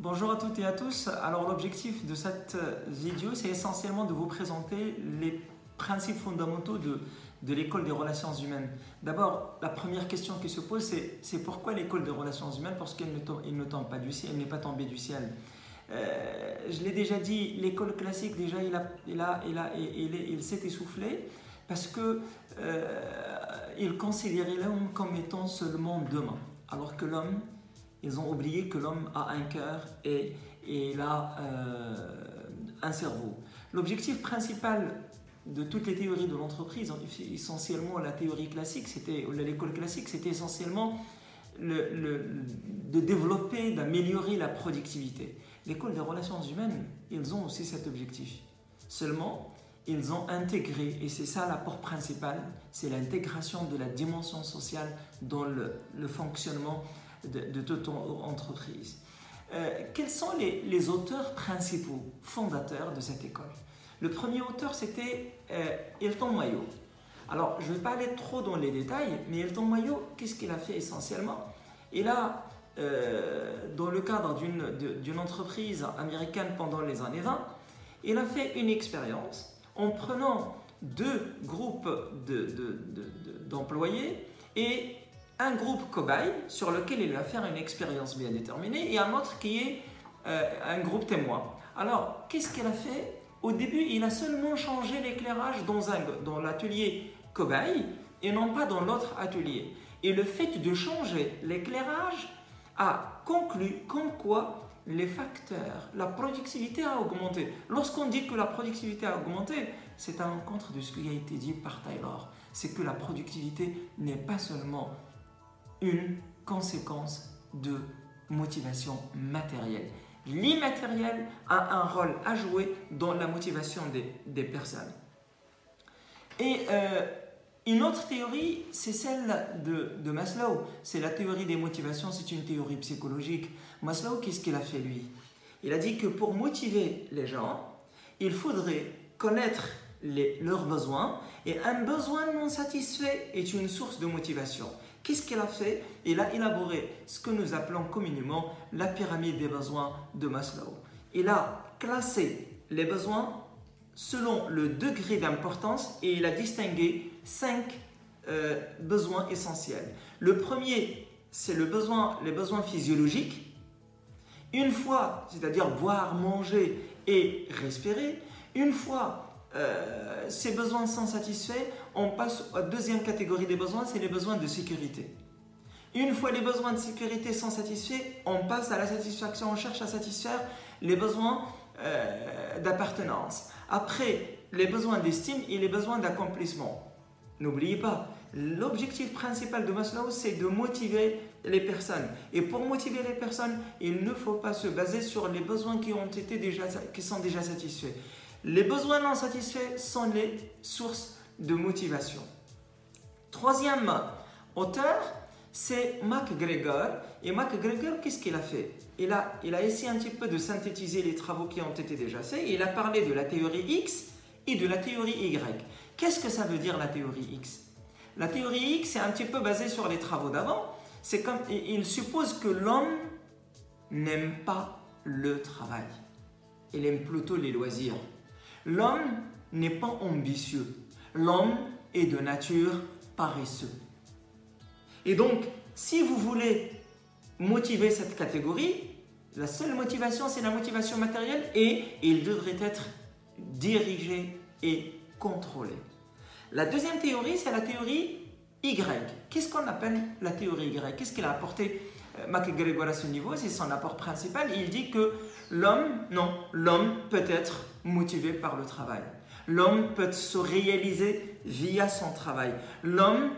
Bonjour à toutes et à tous. Alors l'objectif de cette vidéo, c'est essentiellement de vous présenter les principes fondamentaux de l'école des relations humaines. D'abord, la première question qui se pose, c'est pourquoi l'école des relations humaines? Parce qu'elle ne tombe pas du ciel, elle n'est pas tombée du ciel. Je l'ai déjà dit, l'école classique, déjà, il s'est essoufflé parce qu'il considérait l'homme comme étant seulement demain, alors que l'homme, ils ont oublié que l'homme a un cœur et il a un cerveau. L'objectif principal de toutes les théories de l'entreprise, essentiellement la théorie classique, l'école classique, c'était essentiellement de développer, d'améliorer la productivité. L'école des relations humaines, ils ont aussi cet objectif. Seulement, ils ont intégré, et c'est ça l'apport principal, c'est l'intégration de la dimension sociale dans le fonctionnement de toute entreprise. Quels sont les auteurs principaux, fondateurs de cette école? Le premier auteur, c'était Elton Mayo. Alors, je ne vais pas aller trop dans les détails, mais Elton Mayo, qu'est-ce qu'il a fait essentiellement? Il a, dans le cadre d'une entreprise américaine pendant les années 20, il a fait une expérience en prenant deux groupes d'employés et un groupe cobaye sur lequel il va faire une expérience bien déterminée et un autre qui est un groupe témoin. Alors, qu'est-ce qu'il a fait? Au début, il a seulement changé l'éclairage dans l'atelier cobaye et non pas dans l'autre atelier. Et le fait de changer l'éclairage a conclu comme quoi les facteurs, la productivité a augmenté. Lorsqu'on dit que la productivité a augmenté, c'est à l'encontre de ce qui a été dit par Taylor. C'est que la productivité n'est pas seulement une conséquence de motivation matérielle. L'immatériel a un rôle à jouer dans la motivation des personnes. Et une autre théorie, c'est celle de Maslow. C'est la théorie des motivations, c'est une théorie psychologique. Maslow, qu'est-ce qu'il a fait lui? Il a dit que pour motiver les gens, il faudrait connaître leurs besoins et un besoin non satisfait est une source de motivation. Qu'est-ce qu'il a fait? Il a élaboré ce que nous appelons communément la pyramide des besoins de Maslow. Il a classé les besoins selon le degré d'importance et il a distingué 5 besoins essentiels. Le premier, c'est les besoins physiologiques. Une fois, c'est-à-dire boire, manger et respirer, une fois ces besoins sont satisfaits, on passe à la deuxième catégorie des besoins, c'est les besoins de sécurité. Une fois les besoins de sécurité sont satisfaits, on passe à la satisfaction, on cherche à satisfaire les besoins d'appartenance. Après, les besoins d'estime et les besoins d'accomplissement. N'oubliez pas, l'objectif principal de Maslow, c'est de motiver les personnes. Et pour motiver les personnes, il ne faut pas se baser sur les besoins qui sont déjà satisfaits. Les besoins non satisfaits sont les sources de motivation. Troisième auteur, c'est McGregor. Et McGregor, qu'est-ce qu'il a fait? Il a essayé un petit peu de synthétiser les travaux qui ont été déjà faits. Et il a parlé de la théorie X et de la théorie Y. Qu'est-ce que ça veut dire la théorie X? La théorie X est un petit peu basée sur les travaux d'avant. Il suppose que l'homme n'aime pas le travail. Il aime plutôt les loisirs. L'homme n'est pas ambitieux. L'homme est de nature paresseux. Et donc, si vous voulez motiver cette catégorie, la seule motivation, c'est la motivation matérielle et il devrait être dirigé et contrôlé. La deuxième théorie, c'est la théorie Y. Qu'est-ce qu'on appelle la théorie Y? Qu'est-ce qu'il a apporté McGregor à ce niveau? C'est son apport principal. Il dit que l'homme peut être motivé par le travail. L'homme peut se réaliser via son travail. L'homme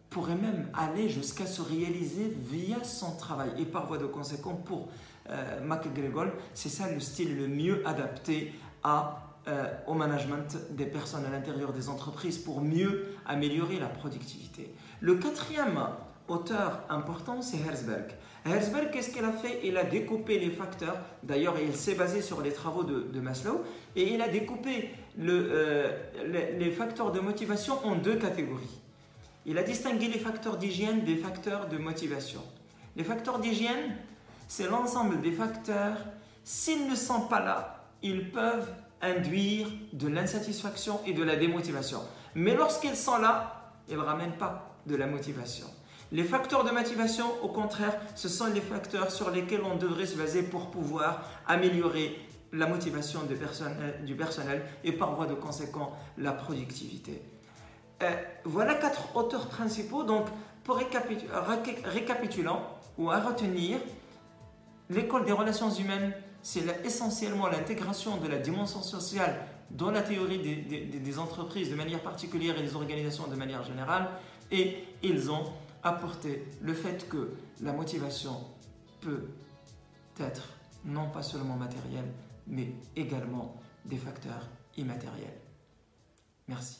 pourrait même aller jusqu'à se réaliser via son travail. Et par voie de conséquent, pour McGregor, c'est ça le style le mieux adapté au management des personnes à l'intérieur des entreprises pour mieux améliorer la productivité. Le quatrième auteur important, c'est Herzberg. Herzberg, qu'est-ce qu'il a fait? Il a découpé les facteurs. D'ailleurs, il s'est basé sur les travaux de Maslow et il a découpé les facteurs de motivation en deux catégories. Il a distingué les facteurs d'hygiène des facteurs de motivation. Les facteurs d'hygiène, c'est l'ensemble des facteurs. S'ils ne sont pas là, ils peuvent induire de l'insatisfaction et de la démotivation. Mais lorsqu'ils sont là, ils ne ramènent pas de la motivation. Les facteurs de motivation, au contraire, ce sont les facteurs sur lesquels on devrait se baser pour pouvoir améliorer la motivation du personnel et par voie de conséquent la productivité. Voilà 4 auteurs principaux. Donc, pour récapitulant ou à retenir, l'école des relations humaines, c'est essentiellement l'intégration de la dimension sociale dans la théorie des entreprises de manière particulière et des organisations de manière générale. Et ils ont apporté le fait que la motivation peut être non pas seulement matérielle, mais également des facteurs immatériels. Merci.